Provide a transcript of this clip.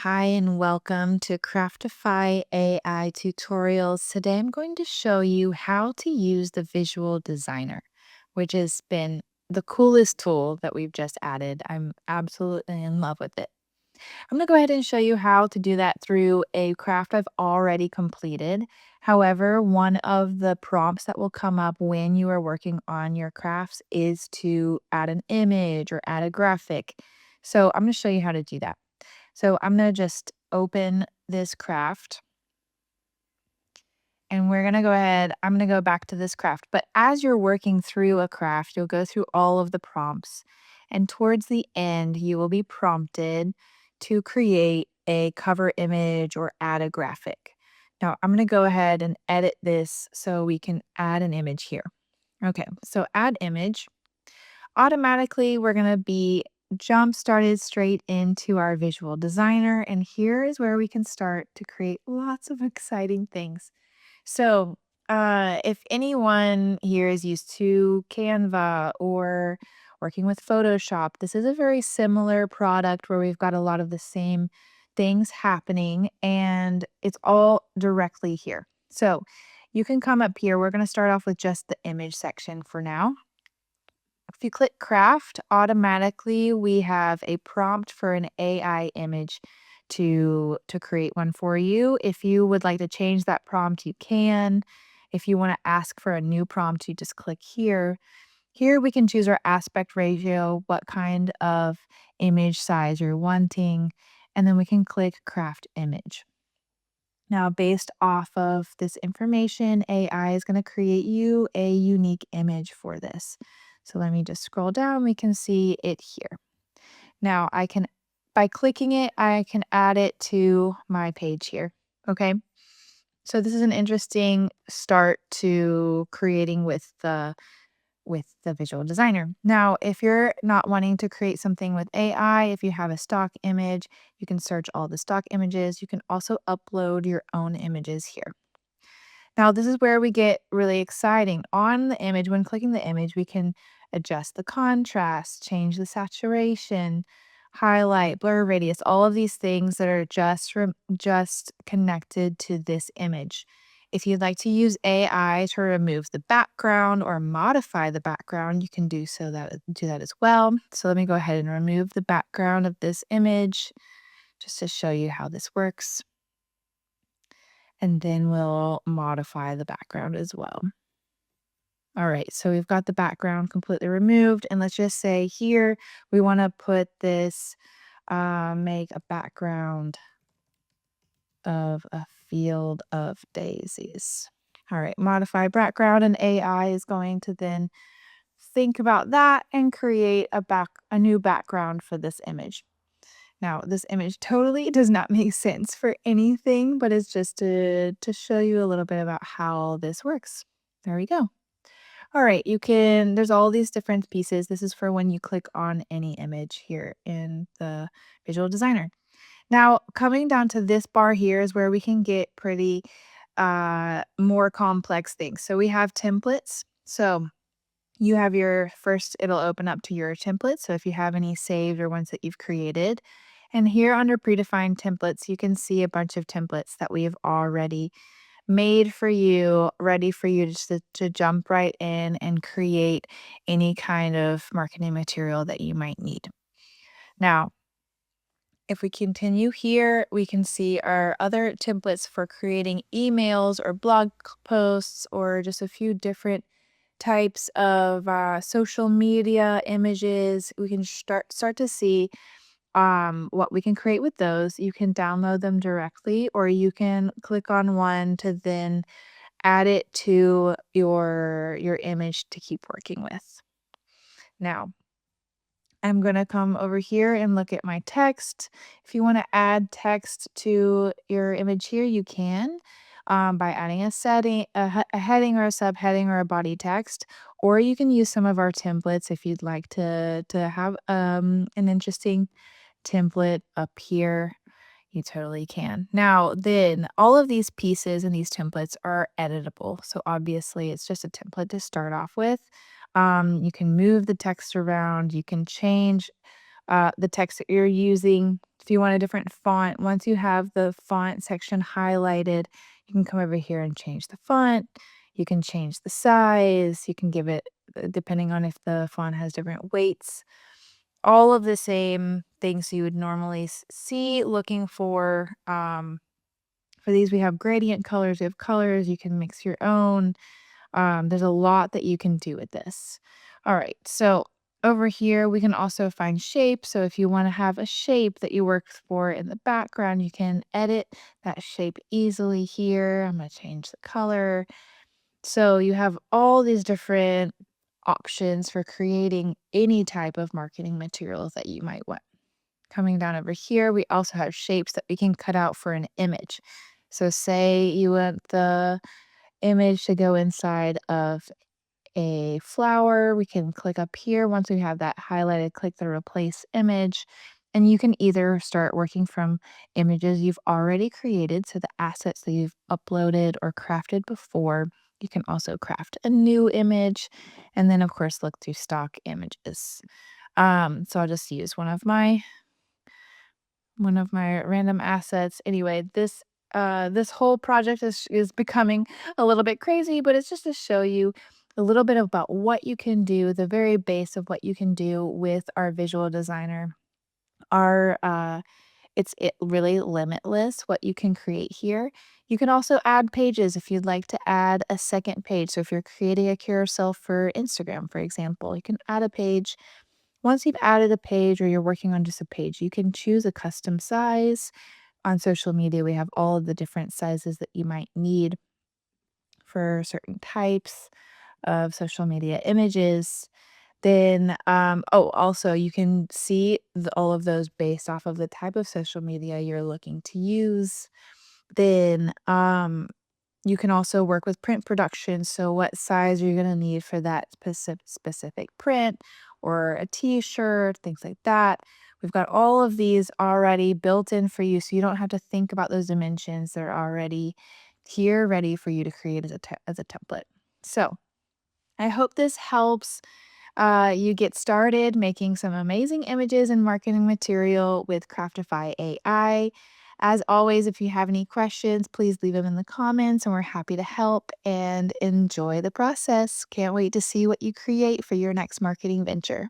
Hi and welcome to Craftify AI tutorials. Today I'm going to show you how to use the Visual Designer, which has been the coolest tool that we've just added. I'm absolutely in love with it. I'm going to go ahead and show you how to do that through a craft I've already completed. However, one of the prompts that will come up when you are working on your crafts is to add an image or add a graphic. So I'm going to show you how to do that. So I'm going to just open this craft and we're going to go ahead. I'm going to go back to this craft. But as you're working through a craft, you'll go through all of the prompts. And towards the end, you will be prompted to create a cover image or add a graphic. Now, I'm going to go ahead and edit this so we can add an image here. Okay, so add image. Automatically, we're going to be jump started straight into our visual designer. And here is where we can start to create lots of exciting things. So, if anyone here is used to Canva or working with Photoshop, this is a very similar product where we've got a lot of the same things happening and it's all directly here. So, you can come up here. We're going to start off with just the image section for now. If you click craft, automatically we have a prompt for an AI image to create one for you. If you would like to change that prompt, you can. If you want to ask for a new prompt, you just click here. Here we can choose our aspect ratio, what kind of image size you're wanting, and then we can click craft image. Now, based off of this information, AI is going to create you a unique image for this. So let me just scroll down. We can see it here. Now, by clicking it, I can add it to my page here. Okay. So this is an interesting start to creating with the visual designer. Now, if you're not wanting to create something with AI, if you have a stock image, you can search all the stock images. You can also upload your own images here. Now, this is where we get really exciting. On the image, when clicking the image, we can adjust the contrast, change the saturation, highlight, blur radius, all of these things that are just connected to this image. If you'd like to use AI to remove the background or modify the background, you can do that as well. So let me go ahead and remove the background of this image just to show you how this works. And then we'll modify the background as well. All right, so we've got the background completely removed. And let's just say here we want to put this, make a background of a field of daisies. All right, modify background, and AI is going to then think about that and create a new background for this image. Now, this image totally does not make sense for anything, but it's just to show you a little bit about how this works. There we go. All right, there's all these different pieces. This is for when you click on any image here in the visual designer. Now, coming down to this bar here is where we can get pretty more complex things. So we have templates. So you have it'll open up to your templates. So if you have any saved or ones that you've created, and here under predefined templates, you can see a bunch of templates that we have already made for you, ready for you to jump right in and create any kind of marketing material that you might need. Now, if we continue here, we can see our other templates for creating emails or blog posts or just a few different types of social media images. We can start to see what we can create with those. You can download them directly, or you can click on one to then add it to your image to keep working with. Now, I'm going to come over here and look at my text. If you want to add text to your image here, you can by adding a heading or a subheading or a body text, or you can use some of our templates if you'd like to have an interesting template up here. You totally can. Now, then all of these pieces and these templates are editable. So obviously it's just a template to start off with. You can move the text around, you can change the text that you're using If you want a different font, once you have the font section highlighted, you can come over here and change the font. You can change the size. You can give it, depending on if the font has different weights, all of the same things you would normally see looking for these. We have gradient colors, we have colors, you can mix your own. There's a lot that you can do with this. All right, so over here, we can also find shapes. So if you want to have a shape that you work for in the background, you can edit that shape easily here. I'm going to change the color. So you have all these different options for creating any type of marketing materials that you might want. Coming down over here, we also have shapes that we can cut out for an image. So say you want the image to go inside of a flower, we can click up here. Once we have that highlighted, click the replace image. And you can either start working from images you've already created, so the assets that you've uploaded or crafted before. You can also craft a new image, and then of course look through stock images. So I'll just use one of my random assets. Anyway, this whole project is becoming a little bit crazy, but it's just to show you a little bit about what you can do, the very base of what you can do with our visual designer. Our It's really limitless what you can create here. You can also add pages if you'd like to add a second page. So if you're creating a carousel for Instagram, for example, you can add a page. Once you've added a page or you're working on just a page, you can choose a custom size. On social media, we have all of the different sizes that you might need for certain types of social media images. Then, also you can see all of those based off of the type of social media you're looking to use. Then, you can also work with print production. So what size are you gonna need for that specific print or a t-shirt, things like that. We've got all of these already built in for you, so you don't have to think about those dimensions. They're already here ready for you to create as a template. So, I hope this helps you get started making some amazing images and marketing material with Craftify AI. As always, if you have any questions, please leave them in the comments and we're happy to help and enjoy the process. Can't wait to see what you create for your next marketing venture.